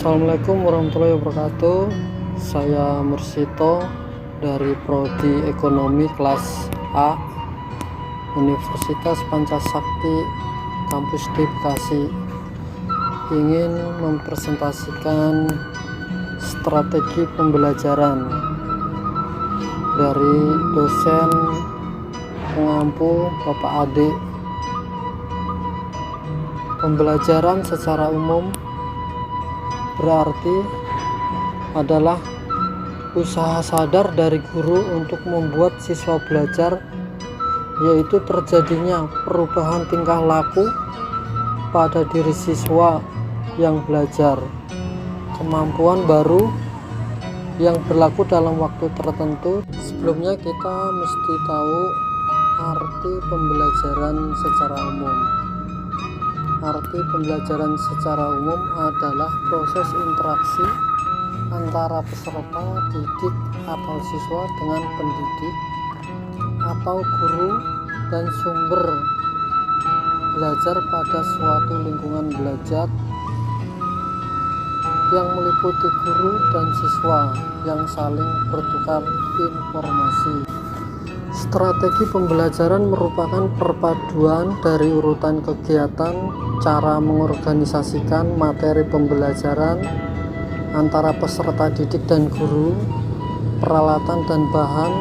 Assalamualaikum warahmatullahi wabarakatuh. Saya Mursito dari Prodi Ekonomi kelas A Universitas Pancasakti Kampus di Bekasi. Ingin mempresentasikan strategi pembelajaran dari dosen pengampu Bapak Ade. Pembelajaran secara umum berarti adalah usaha sadar dari guru untuk membuat siswa belajar, yaitu terjadinya perubahan tingkah laku pada diri siswa yang belajar, kemampuan baru yang berlaku dalam waktu tertentu. Sebelumnya kita mesti tahu arti pembelajaran secara umum. Arti pembelajaran secara umum adalah proses interaksi antara peserta didik atau siswa dengan pendidik atau guru dan sumber belajar pada suatu lingkungan belajar yang meliputi guru dan siswa yang saling bertukar informasi. Strategi pembelajaran merupakan perpaduan dari urutan kegiatan, cara mengorganisasikan materi pembelajaran antara peserta didik dan guru, peralatan dan bahan,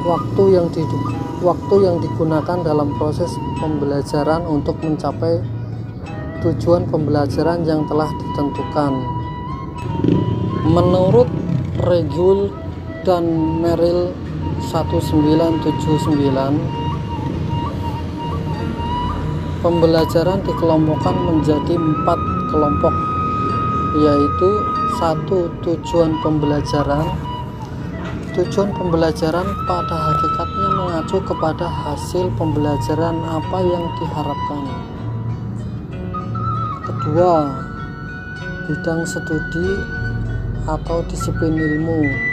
waktu yang digunakan dalam proses pembelajaran untuk mencapai tujuan pembelajaran yang telah ditentukan. Menurut Regul dan Merrill 1979, pembelajaran dikelompokkan menjadi 4 kelompok, yaitu 1. Tujuan pembelajaran. Tujuan pembelajaran pada hakikatnya mengacu kepada hasil pembelajaran apa yang diharapkan. Kedua, bidang studi atau disiplin ilmu.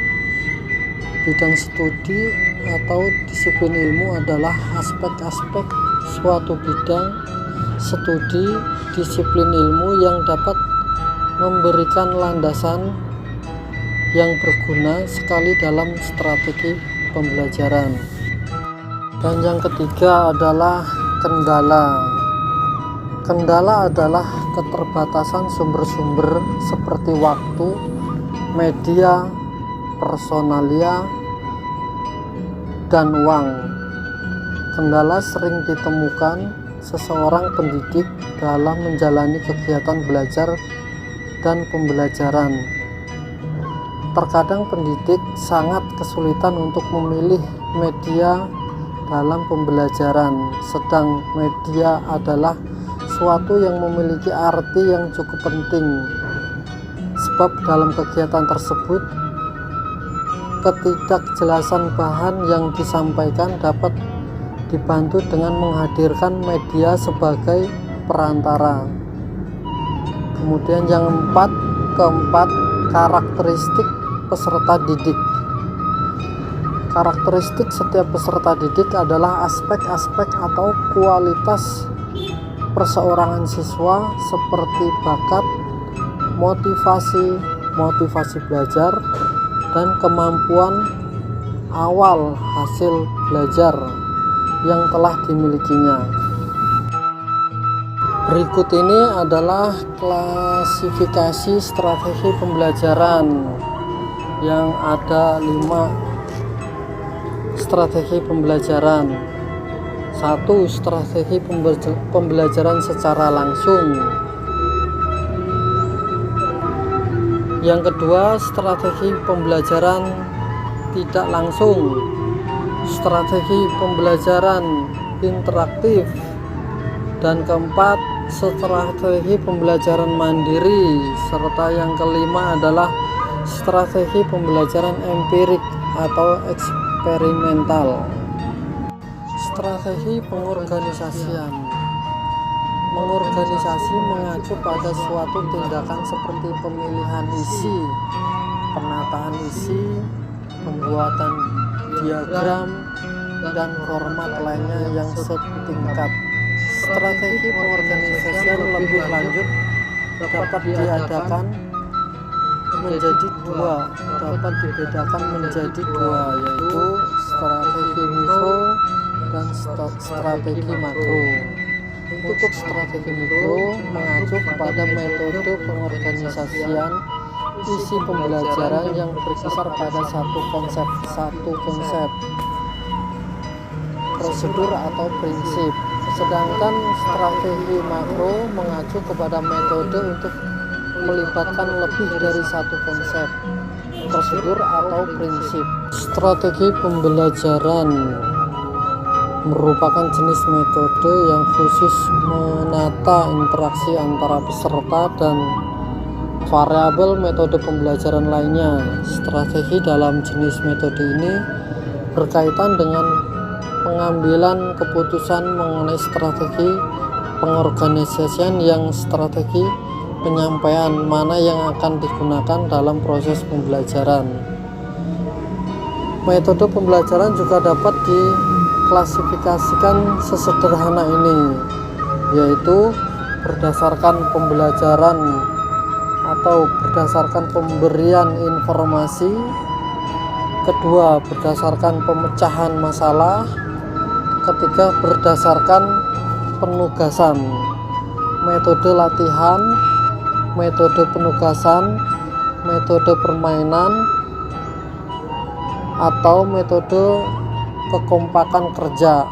Bidang studi atau disiplin ilmu adalah aspek-aspek suatu bidang studi disiplin ilmu yang dapat memberikan landasan yang berguna sekali dalam strategi pembelajaran. Dan yang ketiga adalah kendala. Kendala adalah keterbatasan sumber-sumber seperti waktu, media, personalia, dan uang. Kendala sering ditemukan seseorang pendidik dalam menjalani kegiatan belajar dan pembelajaran. Terkadang pendidik sangat kesulitan untuk memilih media dalam pembelajaran, sedang media adalah suatu yang memiliki arti yang cukup penting, sebab dalam kegiatan tersebut ketidakjelasan bahan yang disampaikan dapat dibantu dengan menghadirkan media sebagai perantara. Kemudian yang keempat, karakteristik peserta didik. Karakteristik setiap peserta didik adalah aspek-aspek atau kualitas perseorangan siswa seperti bakat, motivasi belajar, dan kemampuan awal hasil belajar yang telah dimilikinya. Berikut ini adalah klasifikasi strategi pembelajaran, yang ada 5 strategi pembelajaran. 1. Strategi pembelajaran secara langsung. Yang kedua, strategi pembelajaran tidak langsung. Strategi pembelajaran interaktif. Dan keempat, strategi pembelajaran mandiri. Serta yang kelima adalah strategi pembelajaran empirik atau eksperimental. Strategi pengorganisasian. Mengorganisasi mengacu pada suatu tindakan seperti pemilihan isi, penataan isi, pembuatan diagram, dan format lainnya yang setingkat. Strategi pengorganisasian lebih lanjut dapat diadakan menjadi dua, dapat dibedakan menjadi dua, yaitu strategi mikro dan strategi makro. Untuk strategi mikro mengacu kepada metode pengorganisasian isi pembelajaran yang berkisar pada satu konsep prosedur atau prinsip, sedangkan strategi makro mengacu kepada metode untuk melibatkan lebih dari satu konsep, prosedur atau prinsip. Strategi pembelajaran merupakan jenis metode yang khusus menata interaksi antara peserta dan variabel metode pembelajaran lainnya. Strategi dalam jenis metode ini berkaitan dengan pengambilan keputusan mengenai strategi pengorganisasian yang strategi penyampaian mana yang akan digunakan dalam proses pembelajaran. Metode pembelajaran juga dapat diklasifikasikan sesederhana ini, yaitu berdasarkan pembelajaran atau berdasarkan pemberian informasi, kedua berdasarkan pemecahan masalah, ketiga berdasarkan penugasan. Metode latihan, metode penugasan, metode permainan, atau metode kekompakan kerja.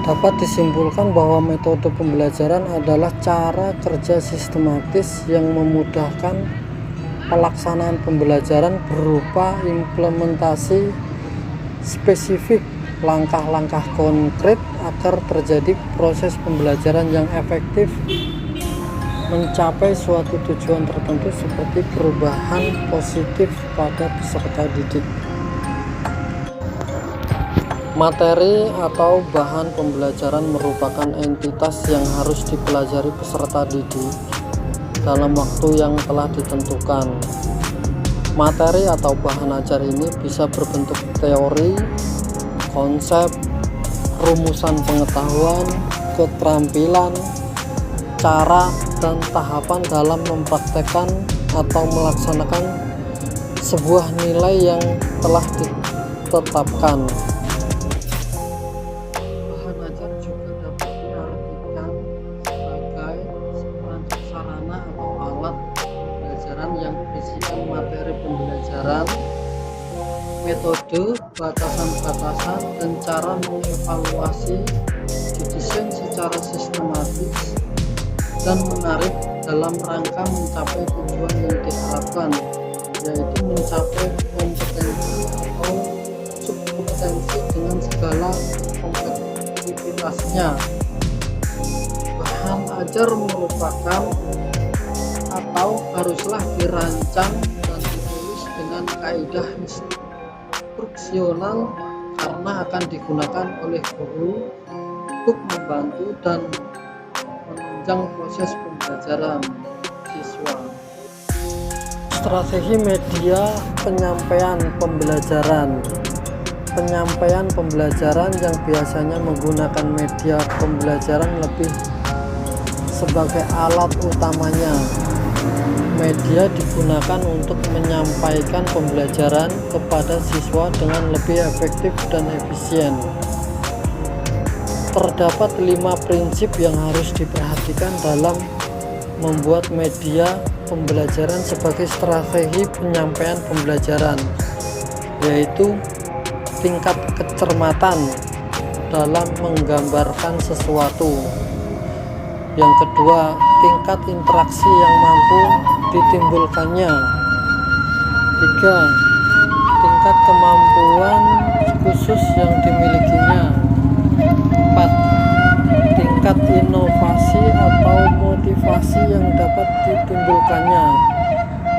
Dapat disimpulkan bahwa metode pembelajaran adalah cara kerja sistematis yang memudahkan pelaksanaan pembelajaran berupa implementasi spesifik langkah-langkah konkret agar terjadi proses pembelajaran yang efektif mencapai suatu tujuan tertentu seperti perubahan positif pada peserta didik. Materi atau bahan pembelajaran merupakan entitas yang harus dipelajari peserta didik dalam waktu yang telah ditentukan. Materi atau bahan ajar ini bisa berbentuk teori, konsep, rumusan pengetahuan, keterampilan, cara, dan tahapan dalam mempraktekkan atau melaksanakan sebuah nilai yang telah ditetapkan. Bahan ajar juga dapat diartikan sebagai perangkat sarana atau alat pembelajaran yang berisikan materi pembelajaran, metode, batasan-batasan, dan cara mengevaluasi, didesain secara sistematis dan menarik dalam rangka mencapai tujuan yang diharapkan, yaitu mencapai kompetensi atau subkompetensi dengan segala kompleksitasnya. Bahan ajar merupakan atau haruslah dirancang dan ditulis dengan kaidah instruksional karena akan digunakan oleh guru untuk membantu dan menunjang proses pembelajaran siswa. Strategi media penyampaian pembelajaran. Penyampaian pembelajaran yang biasanya menggunakan media pembelajaran lebih sebagai alat utamanya. Media digunakan untuk menyampaikan pembelajaran kepada siswa dengan lebih efektif dan efisien. Terdapat 5 prinsip yang harus diperhatikan dalam membuat media pembelajaran sebagai strategi penyampaian pembelajaran, yaitu tingkat kecermatan dalam menggambarkan sesuatu. Yang kedua, tingkat interaksi yang mampu ditimbulkannya. 3. Tingkat kemampuan khusus yang dimilikinya. 4. Tingkat inovasi atau motivasi yang dapat ditimbulkannya.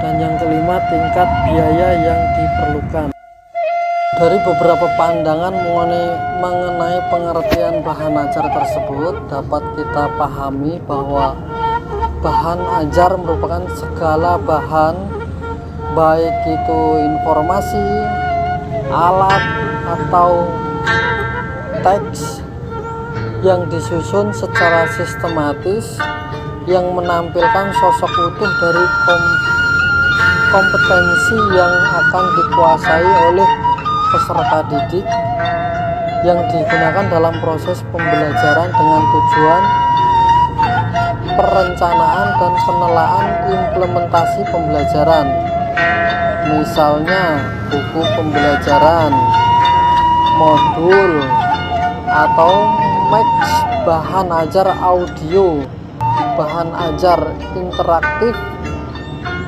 Dan yang kelima, tingkat biaya yang diperlukan. Dari beberapa pandangan mengenai pengertian bahan ajar tersebut, dapat kita pahami bahwa bahan ajar merupakan segala bahan, baik itu informasi, alat, atau teks yang disusun secara sistematis yang menampilkan sosok utuh dari kompetensi yang akan dikuasai oleh peserta didik yang digunakan dalam proses pembelajaran dengan tujuan perencanaan dan penelaan implementasi pembelajaran. Misalnya buku pembelajaran, modul, atau match bahan ajar audio, bahan ajar interaktif,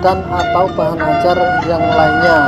dan atau bahan ajar yang lainnya.